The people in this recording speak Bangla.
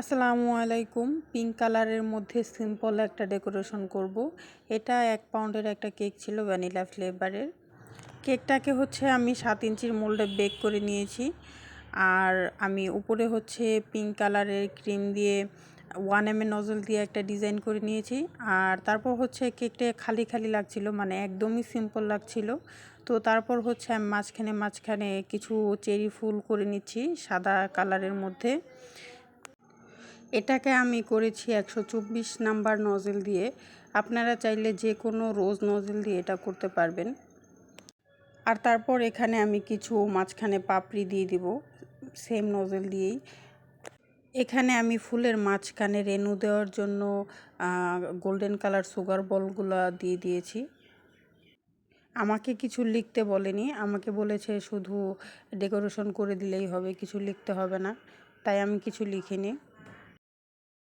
আসসালামু আলাইকুম। পিঙ্ক কালারের মধ্যে সিম্পল একটা ডেকোরেশন করব। এটা 1 পাউন্ডের একটা কেক ছিল ভ্যানিলা ফ্লেভারের। কেকটাকে আমি 7 ইঞ্চির মোল্ডে বেক করে নিয়েছি। আর আমি উপরে পিঙ্ক কালারের ক্রিম দিয়ে 1 mm নজল দিয়ে একটা ডিজাইন করে নিয়েছি। আর তারপর কেকটা খালি খালি লাগছিল, মানে একদমই সিম্পল লাগছিল। তো তারপর আমি মাঝখানে কিছু চেরি ফুল করে নিচ্ছি সাদা কালারের মধ্যে। এটাকে আমি করেছি 124 নাম্বার নজল দিয়ে। আপনারা চাইলে যে কোনো রোজ নজল দিয়ে এটা করতে পারবেন। আর তারপর এখানে আমি কিছু মাঝখানে পাপড়ি দিয়ে দিব সেম নজল দিয়েই। এখানে আমি ফুলের মাঝখানে রেনু দেওয়ার জন্য গোল্ডেন কালার সুগার বলগুলো দিয়ে দিয়েছি। আমাকে কিছু লিখতে বলেনি, আমাকে বলেছে শুধু ডেকোরেশন করে দিলেই হবে, কিছু লিখতে হবে না, তাই আমি কিছু লিখিনি।